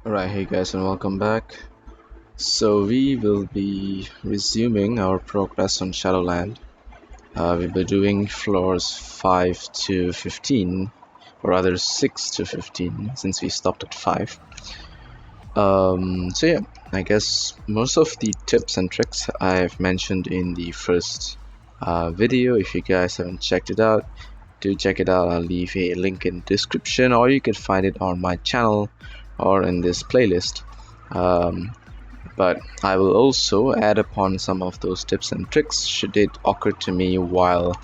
Alright, hey guys, and welcome back. So, we will be resuming our progress on Shadowland. We'll be doing floors 5 to 15, or rather 6 to 15, since we stopped at 5. So, yeah, I guess most of the tips and tricks I've mentioned in the first video. If you guys haven't checked it out, do check it out. I'll leave a link in the description, or you can find it on my channel or in this playlist. But I will also add upon some of those tips and tricks should it occur to me while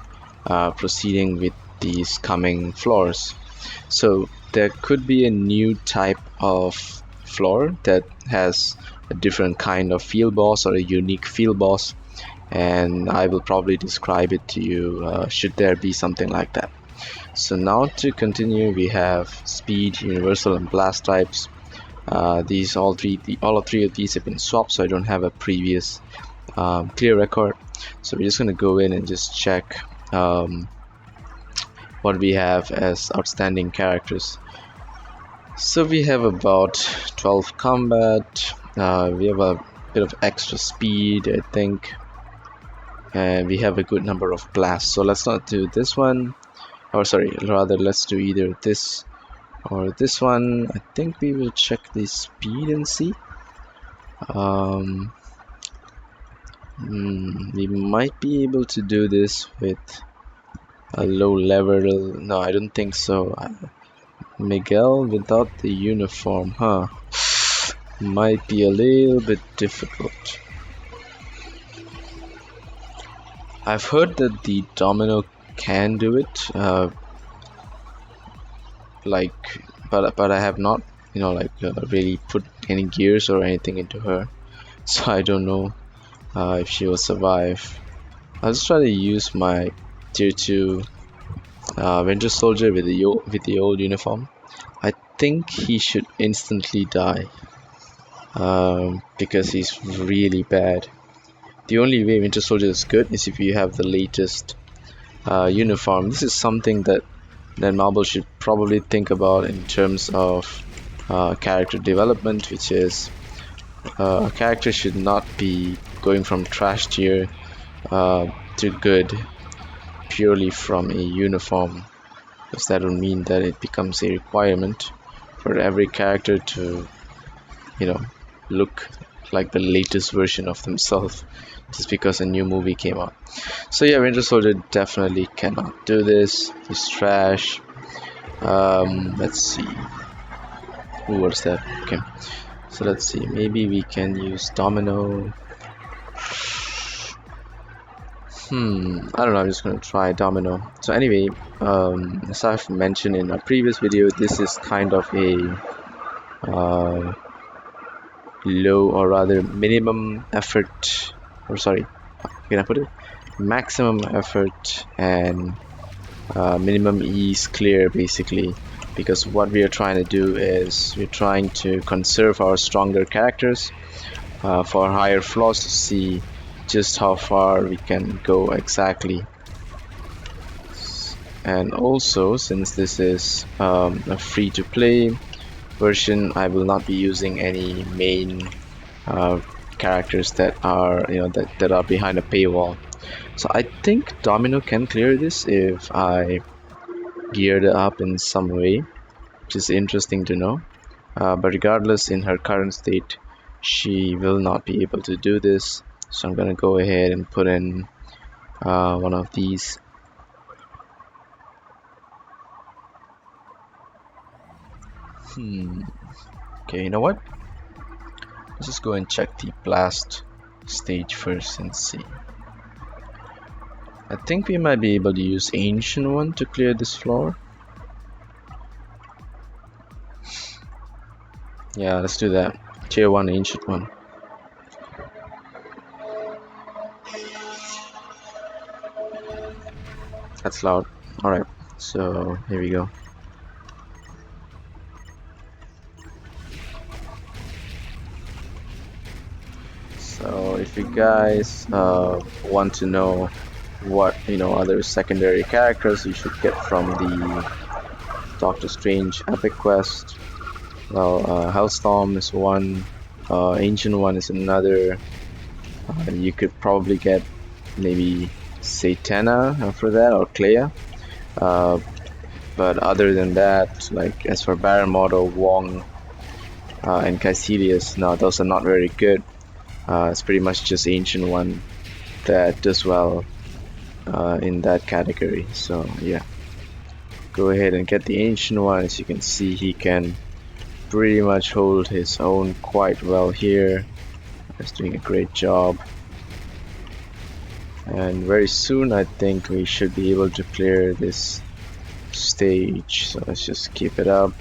proceeding with these coming floors. So there could be a new type of floor that has a different kind of field boss or a unique field boss, and I will probably describe it to you should there be something like that. So now to continue, we have speed, universal, and blast types. These all three of these have been swapped, so I don't have a previous clear record. So we're just gonna go in and just check what we have as outstanding characters. So we have about 12 combat. We have a bit of extra speed, I think, and we have a good number of blasts. So let's not do this one, or sorry, rather let's do either this or this one. I think we will check the speed and see. We might be able to do this with a low level. No, I don't think so. Miguel without the uniform, huh? Might be a little bit difficult. I've heard that the Domino can do it, but I have not, really put any gears or anything into her, so I don't know if she will survive. I'll just try to use my tier 2 Winter Soldier with the old uniform. I think he should instantly die because he's really bad. The only way Winter Soldier is good is if you have the latest uniform. This is something that Marvel should probably think about in terms of character development, which is a character should not be going from trash tier to good purely from a uniform, because that would mean that it becomes a requirement for every character to, look like the latest version of themselves just because a new movie came out. So yeah, Winter Soldier definitely cannot do this. He's trash. Let's see. Ooh, what's that? Okay. So let's see. Maybe we can use Domino. I don't know. I'm just gonna try Domino. So anyway, as I've mentioned in a previous video, this is kind of a low, or rather minimum effort, or sorry, can I put it? Maximum effort and minimum ease clear, basically, because what we are trying to do is we're trying to conserve our stronger characters for higher floors to see just how far we can go exactly. And also, since this is a free to play version, I will not be using any main characters that are that are behind a paywall. So I think Domino can clear this if I geared it up in some way, which is interesting to know. But regardless, in her current state, she will not be able to do this. So I'm gonna go ahead and put in one of these. Okay, you know what? Let's just go and check the blast stage first and see. I think we might be able to use Ancient One to clear this floor. Yeah, let's do that. Tier 1 Ancient One. That's loud. Alright, so here we go. So if you guys want to know what other secondary characters you should get from the Doctor Strange epic quest, Well, Hellstorm is one, Ancient One is another. You could probably get maybe Satana after that, or Clea. Uh, but other than that, like as for Baron Mordo, Wong, and Caecilius, no, those are not very good. It's pretty much just Ancient One that does well in that category. So yeah, go ahead and get the Ancient One. As you can see, he can pretty much hold his own quite well here. He's doing a great job. And very soon I think we should be able to clear this stage. So let's just keep it up.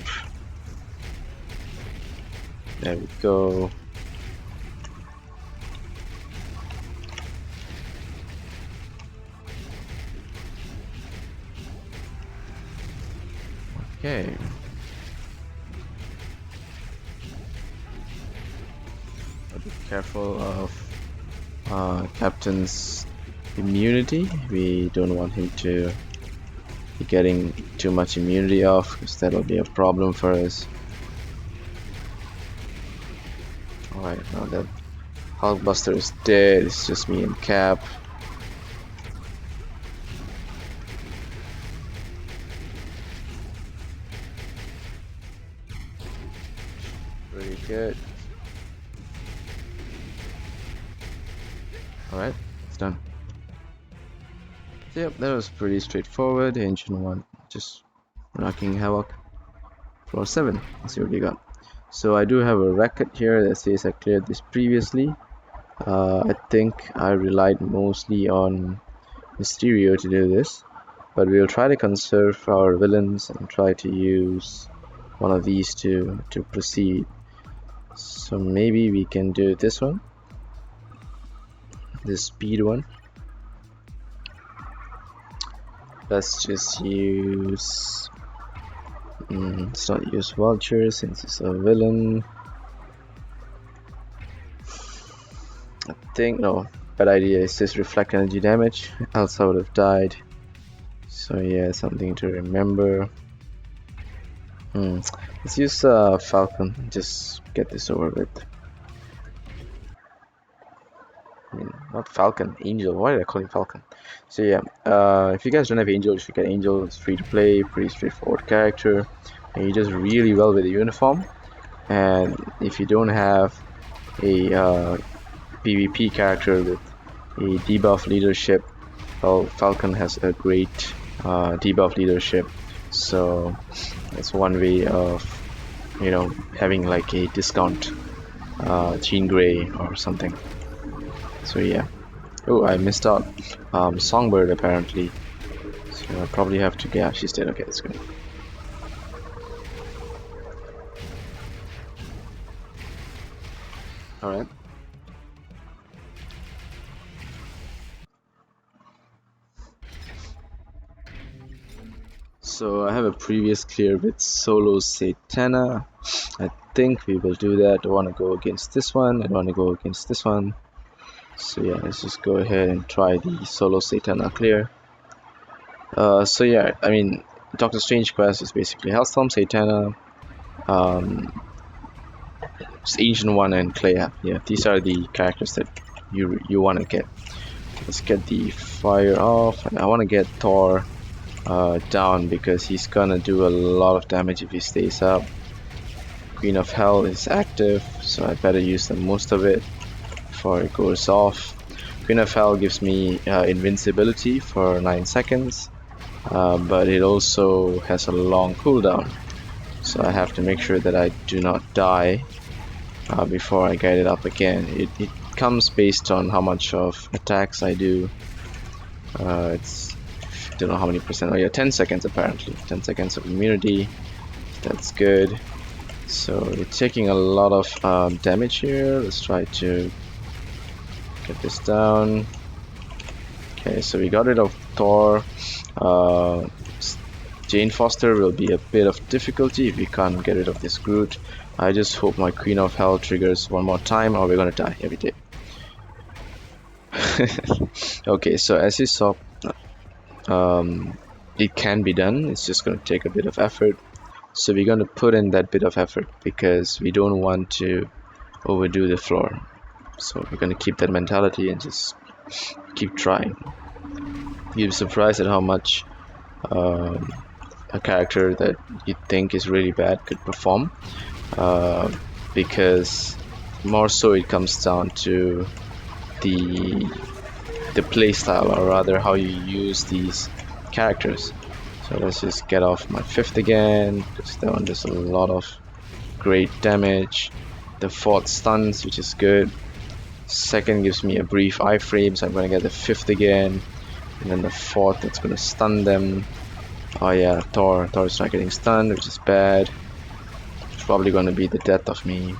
There we go. Okay. Be careful of Captain's immunity. We don't want him to be getting too much immunity off, because that'll be a problem for us. Alright, now that Hulkbuster is dead, it's just me and Cap. Pretty good. Alright, it's done. Yep, that was pretty straightforward. Ancient One just knocking havoc. Floor 7. Let's see what we got. So I do have a record here that says I cleared this previously. I think I relied mostly on Mysterio to do this, but we'll try to conserve our villains and try to use one of these to proceed. So maybe we can do this one, this speed one. Let's just use let's not use Vulture since it's a villain. I think, no, bad idea. It says reflect energy damage, else I would have died. So yeah, something to remember. Let's use Falcon, just get this over with. I mean, not Falcon, Angel. Why did I call him Falcon? So yeah, if you guys don't have Angel, you should get Angel. It's free to play, pretty straightforward character, and he does really well with the uniform. And if you don't have a PvP character with a debuff leadership, well, Falcon has a great debuff leadership. So that's one way of, you know, having like a discount Jean Grey or something. So yeah. Oh, I missed out Songbird apparently. So I probably have to get. Yeah, she's dead. Okay, that's good. Alright. So I have a previous clear with solo Satana. I think we will do that. I want to go against this one. I want to go against this one. So yeah, let's just go ahead and try the solo Satana clear. So yeah, I mean, Doctor Strange quest is basically Hellstorm, Satana, Ancient One, and Clea. Yeah, these are the characters that you want to get. Let's get the fire off, and I want to get Thor down because he's gonna do a lot of damage if he stays up. Queen of Hell is active, so I better use the most of it before it goes off. Queen of Hell gives me invincibility for 9 seconds, but it also has a long cooldown, so I have to make sure that I do not die before I get it up again. It comes based on how much of attacks I do. It's, I don't know how many percent. Oh yeah, 10 seconds apparently. 10 seconds of immunity. That's good. So we're taking a lot of damage here. Let's try to get this down. Okay, so we got rid of Thor. Jane Foster will be a bit of difficulty if we can't get rid of this Groot. I just hope my Queen of Hell triggers one more time or we're gonna die every day. Okay, so as you saw, it can be done. It's just gonna take a bit of effort. So we're going to put in that bit of effort because we don't want to overdo the floor. So we're going to keep that mentality and just keep trying. You'll be surprised at how much a character that you think is really bad could perform, because more so it comes down to the play style, or rather how you use these characters. So let's just get off my 5th again, because that one does a lot of great damage. The 4th stuns, which is good. 2nd gives me a brief iframe, so I'm going to get the 5th again, and then the 4th, it's going to stun them. Oh yeah, Thor is not getting stunned, which is bad. It's probably going to be the death of me.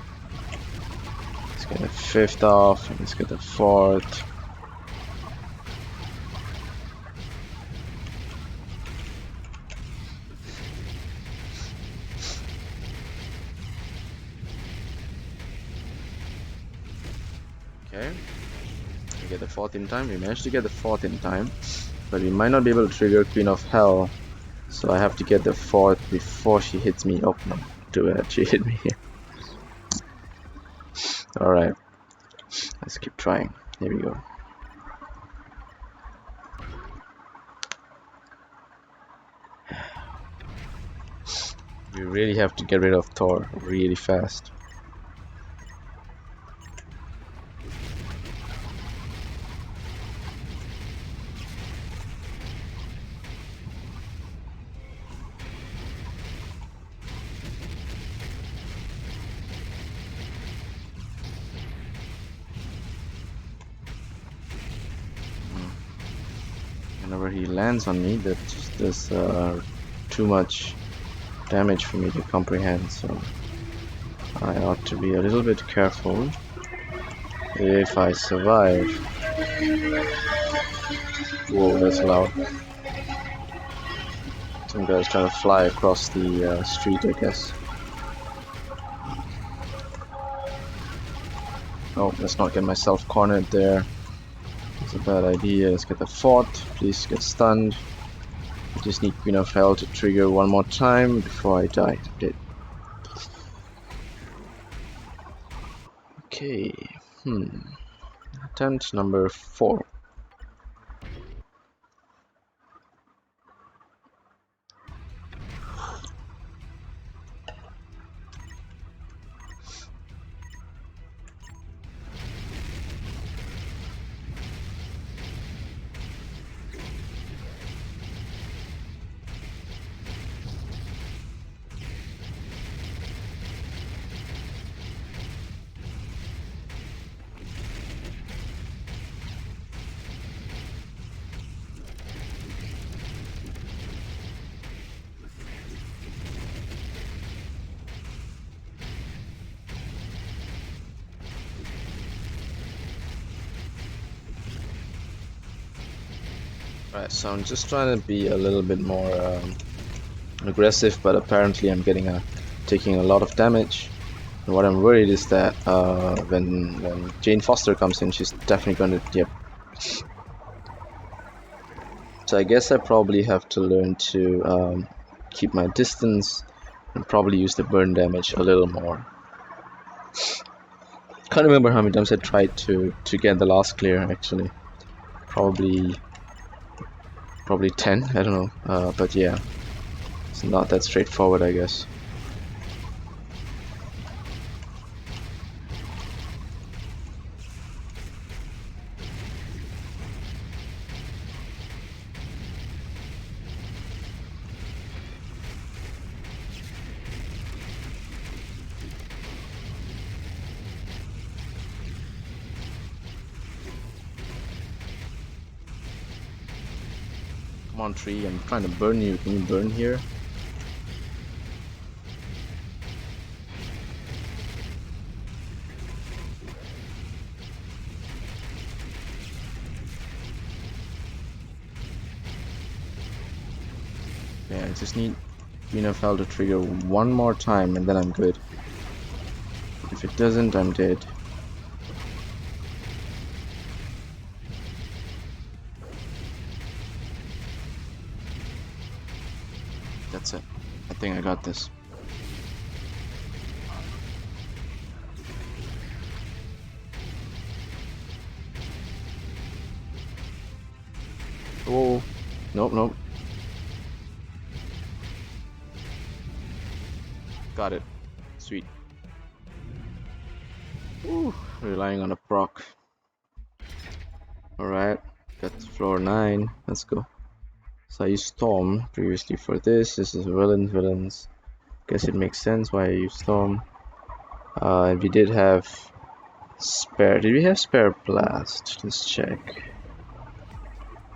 Let's get the 5th off, and let's get the 4th. Okay, we get the 4th in time. We managed to get the 4th in time, but we might not be able to trigger Queen of Hell, so I have to get the 4th before she hits me. Oh no, too bad, she hit me here. Alright, let's keep trying. Here we go. We really have to get rid of Thor really fast. Whenever he lands on me, that just does too much damage for me to comprehend, so I ought to be a little bit careful if I survive. Whoa, that's loud. Some guy's trying to fly across the street, I guess. Oh, let's not get myself cornered there. It's a bad idea. Let's get the 4th. Please get stunned. I just need Queen of Hell to trigger one more time before I die. Dead. Okay. Attempt number 4. Right, so I'm just trying to be a little bit more aggressive, but apparently I'm taking a lot of damage. And what I'm worried is that when Jane Foster comes in, she's definitely going to, yep. So I guess I probably have to learn to keep my distance and probably use the burn damage a little more. Can't remember how many times I tried to get the last clear, actually. Probably 10, I don't know, but yeah, it's not that straightforward, I guess. Come on, tree, I'm trying to burn you. Can you burn here? Yeah, I just need Queen of Hell to trigger one more time and then I'm good. If it doesn't, I'm dead. That's it. I think I got this. Oh, nope, nope. Got it. Sweet. Ooh, relying on a proc. Alright, got floor 9. Let's go. So I used Storm previously for this. This is villains. Guess it makes sense why I used Storm. And we did have spare. Did we have spare blast? Let's check.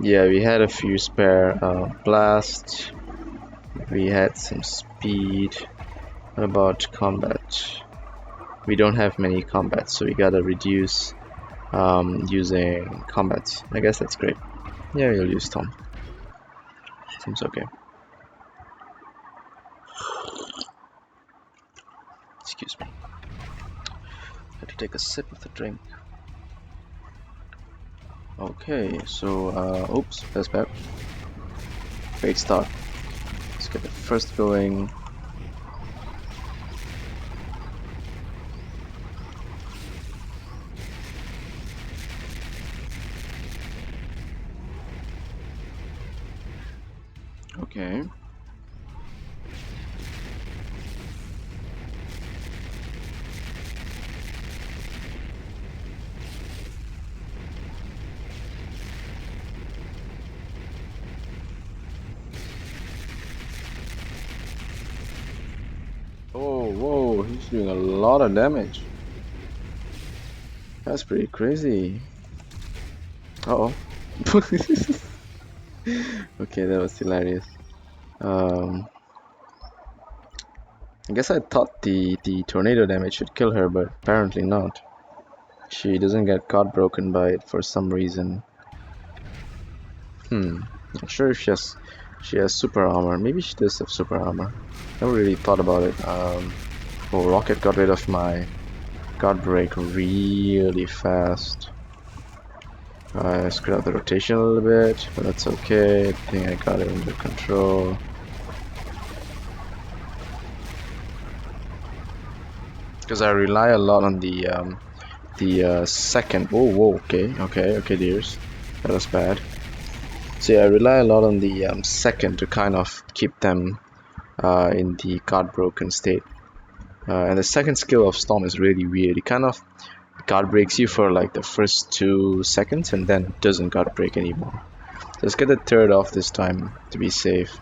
Yeah, we had a few spare blast. We had some speed. What about combat? We don't have many combats, so we gotta reduce using combats. I guess that's great. Yeah, we'll use Storm. Seems okay. Excuse me. Had to take a sip of the drink. Okay, so oops, that's bad. Great start. Let's get the first going. Okay. Oh, whoa, he's doing a lot of damage. That's pretty crazy. Uh-oh. Okay, that was hilarious. I guess I thought the tornado damage should kill her, but apparently not. She doesn't get caught broken by it for some reason. Not sure if she has super armor. Maybe she does have super armor. Never really thought about it. Oh, Rocket got rid of my guard break really fast. I screwed up the rotation a little bit, but that's okay. I think I got it under control. Because I rely a lot on the second. Oh, whoa, okay, dears. That was bad. So yeah, I rely a lot on the second to kind of keep them in the guard broken state. And the second skill of Storm is really weird. It kind of guard breaks you for like the first 2 seconds and then doesn't guard break anymore. So let's get the third off this time to be safe.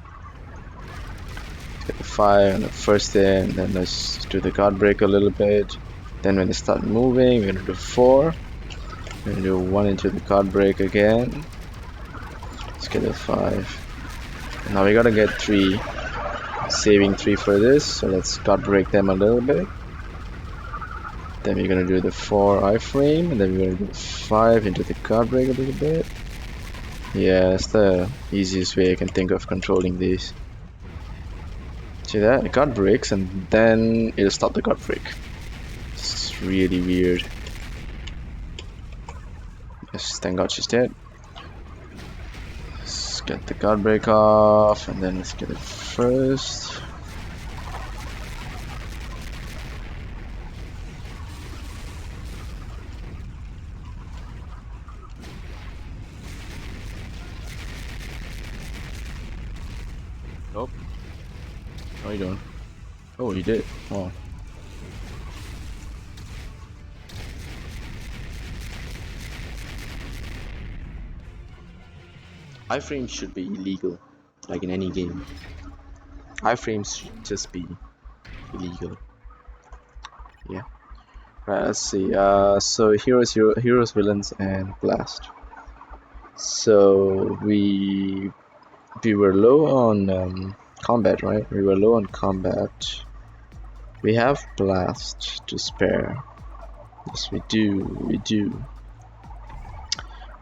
Let's get the 5 and the first in, then let's do the guard break a little bit. Then when they start moving, we're gonna do 4. We're gonna do 1 into the guard break again. Let's get a 5. Now we gotta get 3. Saving 3 for this, so let's guard break them a little bit. Then we're gonna do the 4 iframe, and then we're gonna do 5 into the guard break a little bit. Yeah, that's the easiest way I can think of controlling these. See that? It guard breaks and then it'll stop the guard break. It's really weird. Yes, thank God she's dead. Let's get the guard break off, and then let's get it first. Nope. How you doing? Oh, you did. Oh. Iframes should be illegal, like in any game. Iframes should just be illegal. Yeah. Right, let's see. So heroes, villains, and blast. So we were low on combat, right? We were low on combat. We have blast to spare. Yes, we do.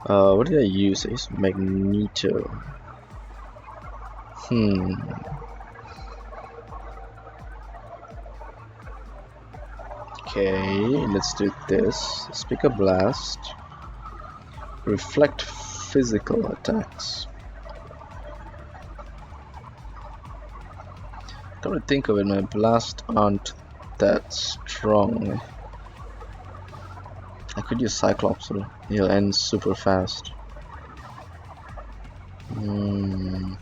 What did I use? I used Magneto. Okay, let's do this. Let's pick a blast. Reflect physical attacks. Come to think of it, my blast aren't that strong. I could use Cyclops, so he'll end super fast. Hmm.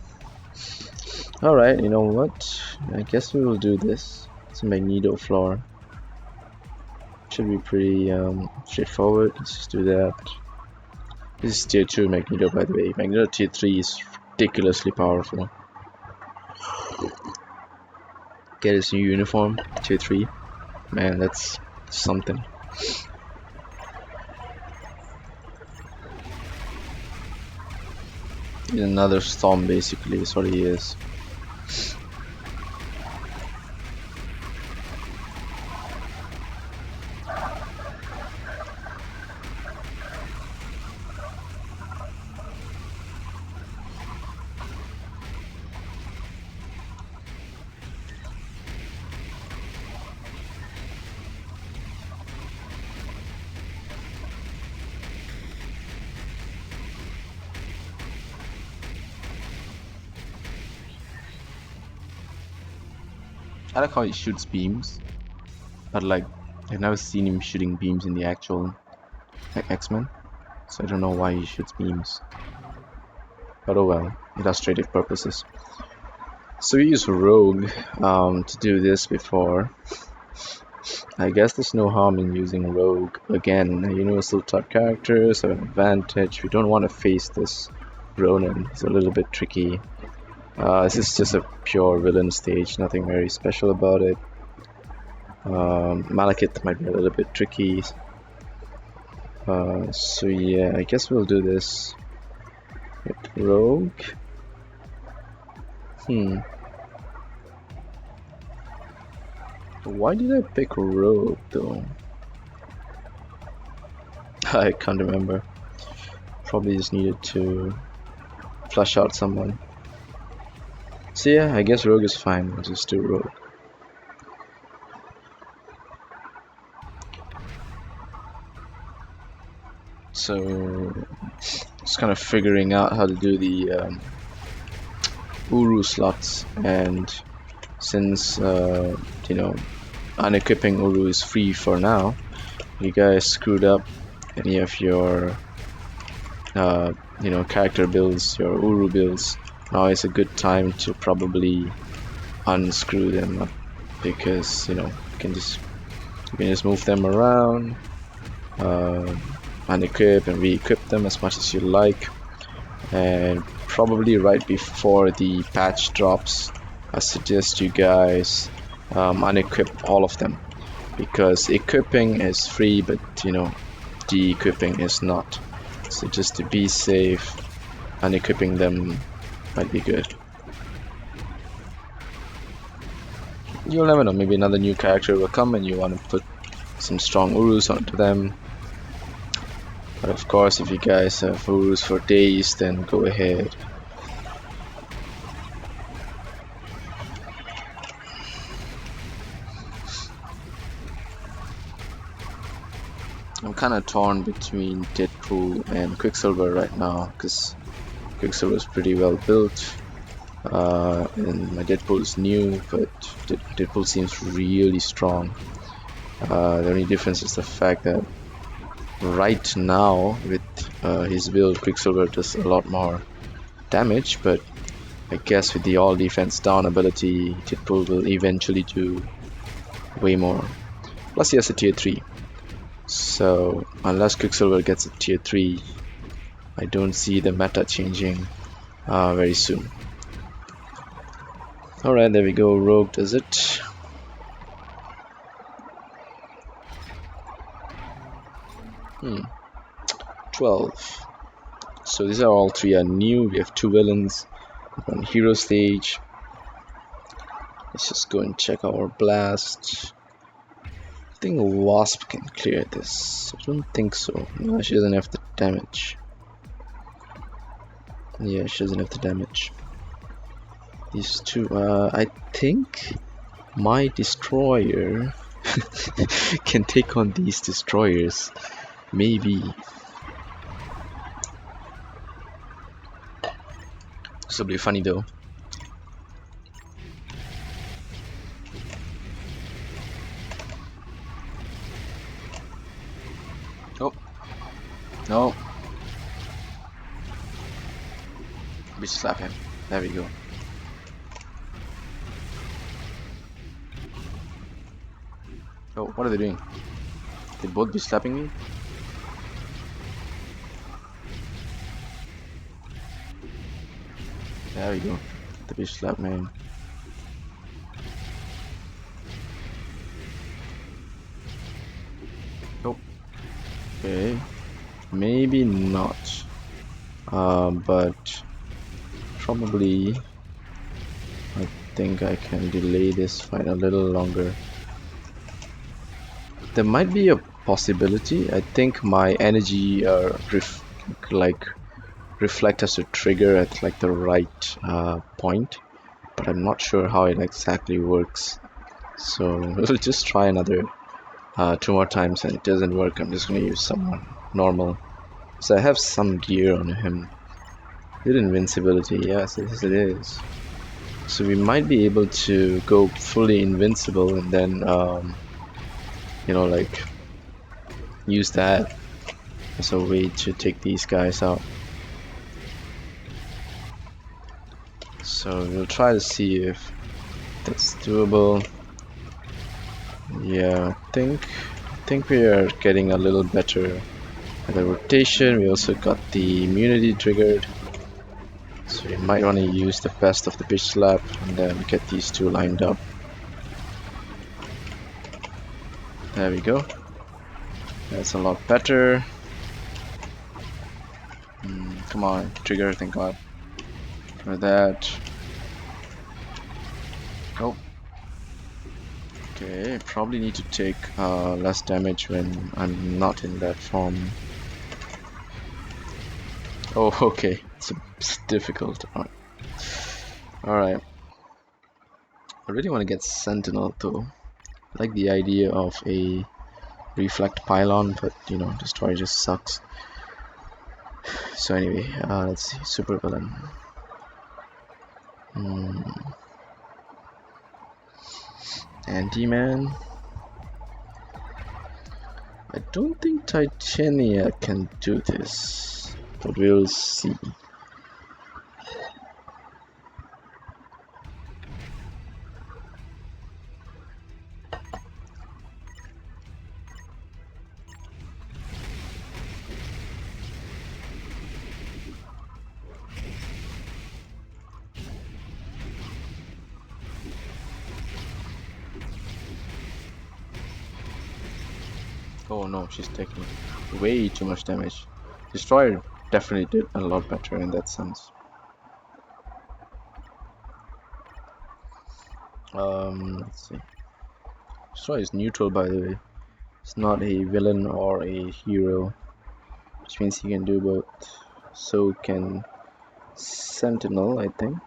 Alright, you know what? I guess we will do this. It's a Magneto floor. Should be pretty straightforward. Let's just do that. This is tier 2 Magneto, by the way. Magneto tier 3 is ridiculously powerful. Get his new uniform, tier 3. Man, that's something. He's another storm, basically, is what he is. I like how he shoots beams, but like I've never seen him shooting beams in the actual X-Men, so I don't know why he shoots beams. But oh well, illustrative purposes. So we used Rogue to do this before. I guess there's no harm in using Rogue again. Universal type characters have an advantage. We don't want to face this Ronin. It's a little bit tricky. This is just a pure villain stage, nothing very special about it. Malekith might be a little bit tricky. So yeah, I guess we'll do this with Rogue. Why did I pick Rogue though? I can't remember. Probably just needed to flush out someone. So yeah, I guess Rogue is fine. I'll just do Rogue. So just kind of figuring out how to do the Uru slots, and since unequipping Uru is free for now, you guys screwed up any of your character builds, your Uru builds. Now is a good time to probably unscrew them up, because you can just move them around, unequip and re-equip them as much as you like, and probably right before the patch drops, I suggest you guys unequip all of them, because equipping is free, but de-equipping is not. So just to be safe, unequipping them might be good. You'll never know, maybe another new character will come and you want to put some strong Urus onto them. But of course, if you guys have Urus for days, then go ahead. I'm kind of torn between Deadpool and Quicksilver right now, because Quicksilver is pretty well built, and my Deadpool is new, but Deadpool seems really strong. The only difference is the fact that right now with his build, Quicksilver does a lot more damage, but I guess with the all defense down ability, Deadpool will eventually do way more. Plus he has a tier 3, so unless Quicksilver gets a tier 3, I don't see the meta changing very soon. Alright, there we go, Rogue does it. Hmm. 12. So these are all three are new. We have 2 villains on hero stage. Let's just go and check our blast. I think Wasp can clear this. I don't think so. No, she doesn't have the damage. Yeah, she doesn't have the damage. These two, I think my destroyer can take on these destroyers. Maybe. This will be funny though. Oh no! We slap him. There we go. Oh, what are they doing? They both be slapping me? There we go. The bitch slap man. Oh. Okay. Maybe not. But probably I think I can delay this fight a little longer. There might be a possibility. I think my energy reflect has to trigger at like the right point, but I'm not sure how it exactly works. So we'll just try another 2 more times, and it doesn't work. I'm just gonna use someone normal. So I have some gear on him. Good invincibility, yes, it is. So we might be able to go fully invincible and then you know, like use that as a way to take these guys out. So we'll try to see if that's doable. Yeah, I think we are getting a little better at the rotation. We also got the immunity triggered, so we might want to use the best of the bitch slap and then get these two lined up. There we go. That's a lot better. Come on, trigger, thank God. For that. Oh. Okay, probably need to take less damage when I'm not in that form. Oh, okay, it's difficult. Alright. I really want to get Sentinel though. I like the idea of a reflect pylon, but you know, destroy just sucks. So anyway, let's see, super villain. Anti-Man. I don't think Titania can do this, but we'll see. Oh no, she's taking way too much damage. Destroyer definitely did a lot better in that sense. Let's see. Destroyer is neutral, by the way. It's not a villain or a hero, which means he can do both. So can Sentinel, I think.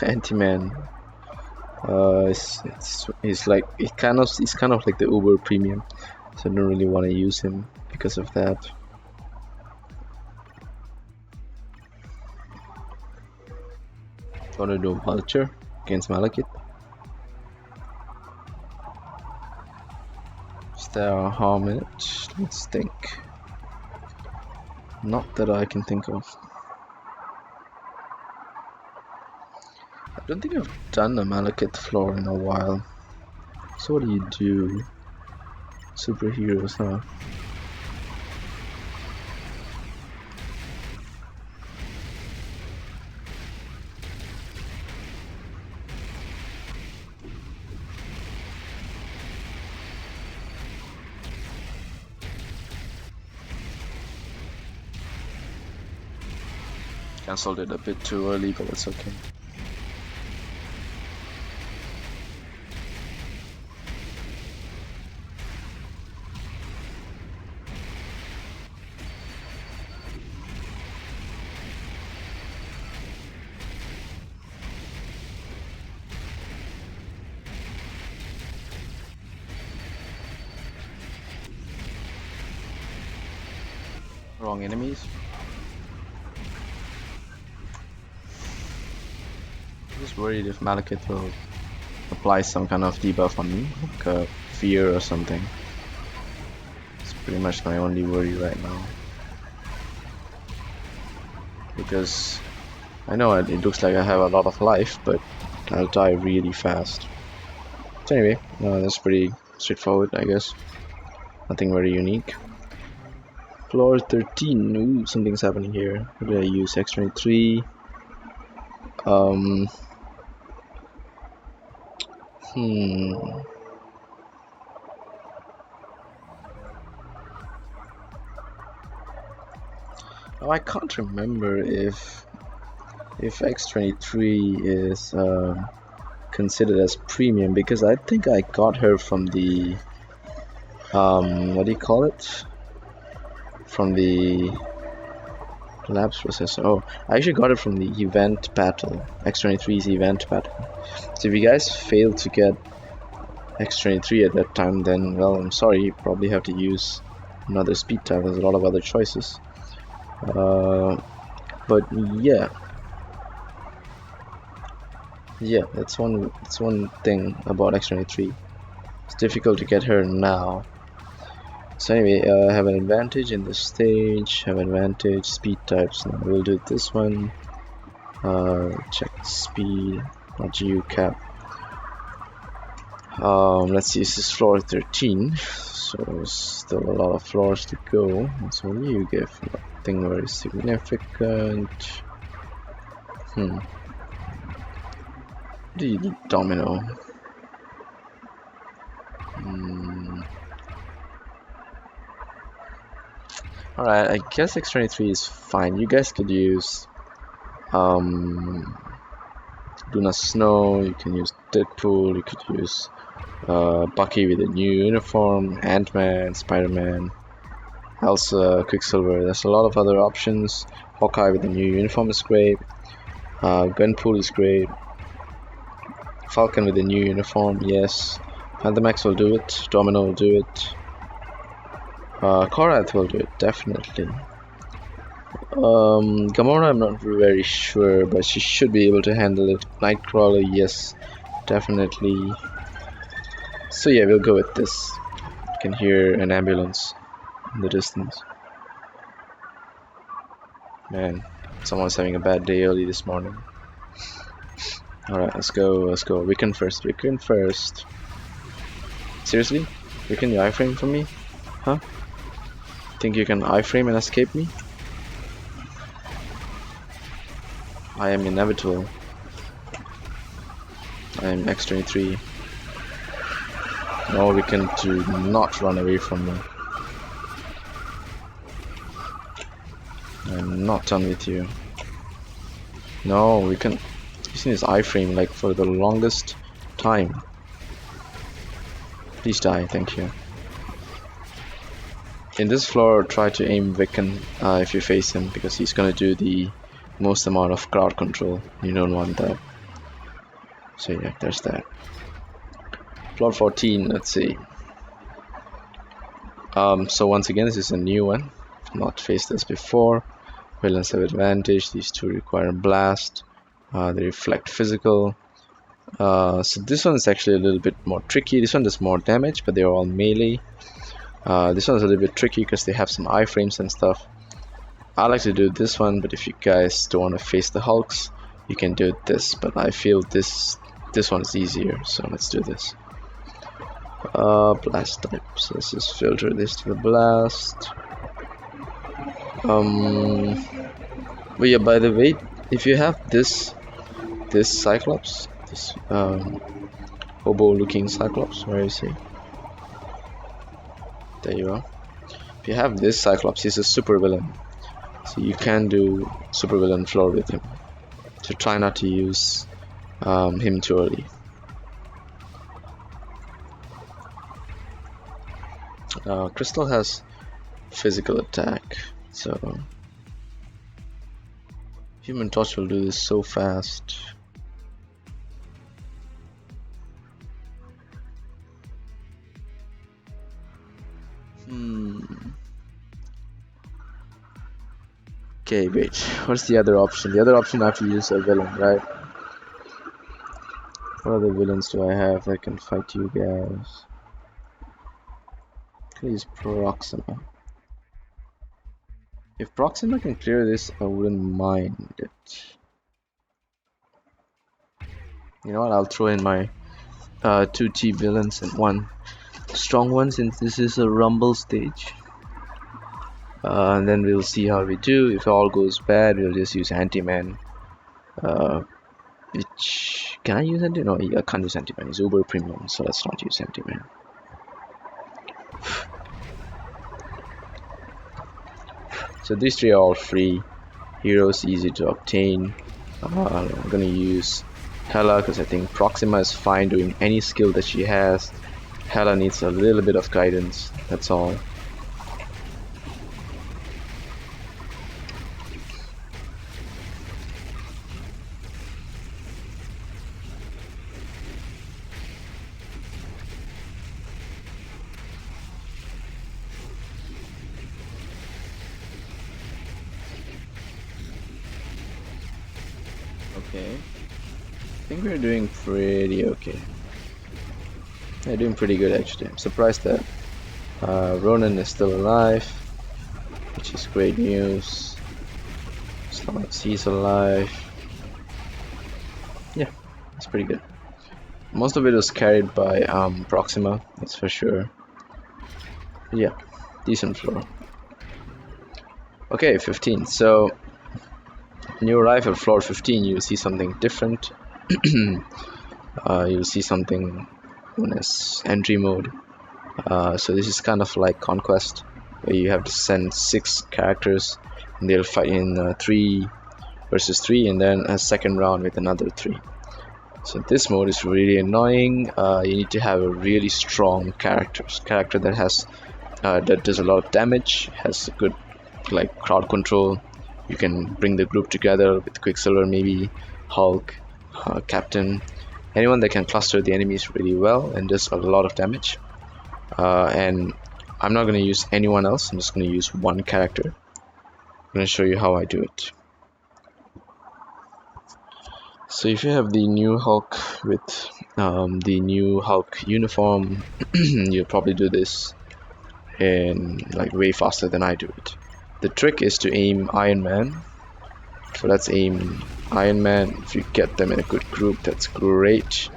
Anti-Man. It's like he's kind of like the Uber premium, so I don't really want to use him because of that. Want to do Vulture against Malekith? Is there a harm in it? Let's think. Not that I can think of. I don't think I've done a Malekith floor in a while. So what do you do? Superheroes, huh? Cancelled it a bit too early, but it's okay. Wrong enemies. I'm just worried if Malekith will apply some kind of debuff on me, like a fear or something. It's pretty much my only worry right now. because I know it looks like I have a lot of life, but I'll die really fast. So anyway, that's pretty straightforward, I guess. Nothing very unique. Floor 13. Ooh, something's happening here. What did I use? X23. Hmm. Oh, I can't remember if X23 is considered as premium, because I think I got her from the what do you call it? From the labs processor. Oh, I actually got it from the event battle. X23's event battle. So if you guys failed to get X23 at that time, then well, I'm sorry, you probably have to use another speed type. There's a lot of other choices. But yeah, that's one thing about X23. It's difficult to get her now. So anyway, I have an advantage in this stage. Have advantage speed types. Now we'll do this one. Check speed, not GU cap. Let's see. This is floor 13, so still a lot of floors to go. So what do you give? Nothing very significant. The domino. Alright, I guess X23 is fine. You guys could use Luna Snow, you can use Deadpool, you could use Bucky with a new uniform, Ant-Man, Spider-Man, Elsa, Quicksilver. There's a lot of other options. Hawkeye with a new uniform is great. Gwenpool is great. Falcon with a new uniform, yes. Phantom X will do it. Domino will do it. Korath will do it, definitely. Gamora, I'm not very sure, but she should be able to handle it. Nightcrawler, yes, definitely. So yeah, we'll go with this. You can hear an ambulance in the distance. Man, someone's having a bad day early this morning. Alright, let's go. Wiccan first. Seriously? Wiccan, you iframe for me? Huh? Think you can iframe and escape me? I am inevitable. I am X23. No, Wiccan, do not run away from me. I'm not done with you. No, Wiccan. You've seen his iframe like for the longest time. Please die, thank you. In this floor, try to aim Wiccan if you face him, because he's gonna do the most amount of crowd control. You don't want that. So yeah, there's that. Floor 14, let's see. So once again, this is a new one. I've not faced this before. Villains have advantage. These two require blast. They reflect physical. So this one is actually a little bit more tricky. This one does more damage, but they're all melee. This one's a little bit tricky because they have some iframes and stuff. I like to do this one, but if you guys don't want to face the Hulks, you can do this. But I feel this one is easier, so let's do this. Blast type. So let's just filter this to the blast. But yeah, by the way, if you have this Cyclops, this hobo-looking Cyclops, where is he? There you are. If you have this Cyclops, he's a super villain, so you can do super villain floor with him. So try not to use him too early. Crystal has physical attack, so Human Torch will do this so fast. Okay, wait. What's the other option? The other option I have to use a villain, right? What other villains do I have that can fight you guys? Please, Proxima. If Proxima can clear this, I wouldn't mind it. You know what, I'll throw in my 2 cheap villains and 1 strong one, since this is a rumble stage. And then we'll see how we do. If all goes bad, we'll just use Anti-Man. Which, can I use Anti-Man? No, I can't use Anti-Man. It's Uber Premium, so let's not use Anti-Man. So these 3 are all free heroes, easy to obtain. I'm gonna use Hela because I think Proxima is fine doing any skill that she has. Hela needs a little bit of guidance, that's all. Okay, I think we're doing pretty okay. Yeah, doing pretty good actually. I'm surprised that Ronan is still alive, which is great news. As long as he's alive. Yeah, it's pretty good. Most of it was carried by Proxima, that's for sure. Yeah, decent floor. Okay, 15. So new arrival floor 15, you'll see something different. You'll see something known as entry mode. So this is kind of like Conquest, where you have to send 6 characters and they'll fight in 3 versus 3, and then a second round with another 3. So this mode is really annoying. You need to have a really strong character that has that does a lot of damage, has good like crowd control. You can bring the group together with Quicksilver, maybe Hulk, Captain, anyone that can cluster the enemies really well and does a lot of damage. And I'm not going to use anyone else, I'm just going to use 1 character. I'm going to show you how I do it. So if you have the new Hulk with the new Hulk uniform, you'll probably do this in like way faster than I do it. The trick is to aim Iron Man. So let's aim Iron Man. If you get them in a good group, that's great.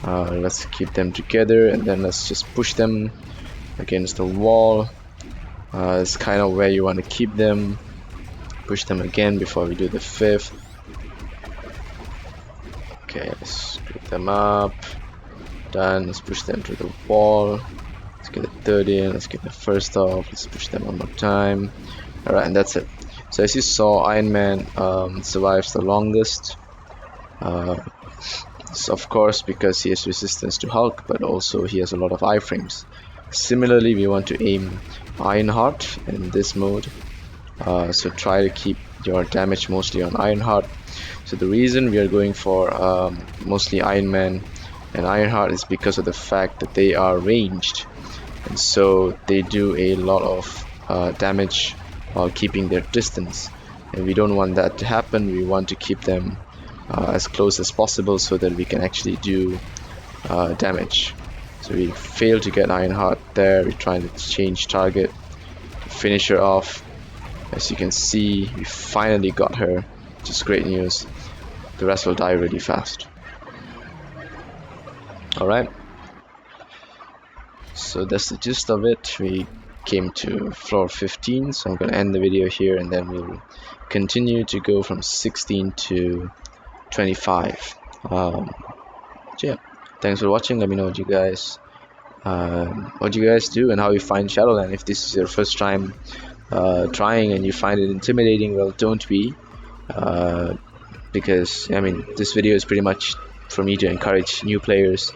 Let's keep them together and then let's just push them against the wall. It's kind of where you want to keep them. Push them again before we do the 5th. Okay, let's group them up. Done. Let's push them to the wall. Let's get the 3rd in. Let's get the 1st off. Let's push them one more time. Alright, and that's it. So as you saw, Iron Man survives the longest. So of course, because he has resistance to Hulk, but also he has a lot of iframes. Similarly, we want to aim Ironheart in this mode. So try to keep your damage mostly on Ironheart. So the reason we are going for mostly Iron Man and Ironheart is because of the fact that they are ranged, and so they do a lot of damage while keeping their distance, and we don't want that to happen. We want to keep them as close as possible so that we can actually do damage. So we failed to get Ironheart there. We're trying to change target, finish her off. As you can see, we finally got her, which is great news. The rest will die really fast. Alright, so that's the gist of it. We came to floor 15, so I'm going to end the video here and then we'll continue to go from 16 to 25. So yeah, thanks for watching. Let me know what you guys do and how you find Shadowland. If this is your first time trying and you find it intimidating, well, don't be, because I mean, this video is pretty much for me to encourage new players,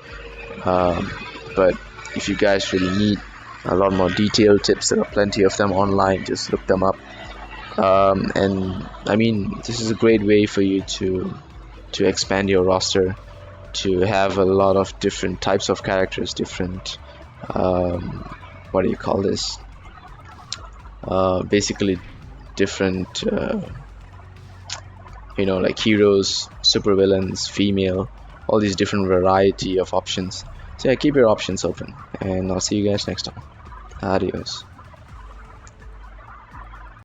but if you guys really need a lot more detailed tips, there are plenty of them online. Just look them up. And I mean, this is a great way for you to expand your roster, to have a lot of different types of characters, different what do you call this, basically different you know, like heroes, supervillains, female, all these different variety of options. So yeah, keep your options open, and I'll see you guys next time. Adios.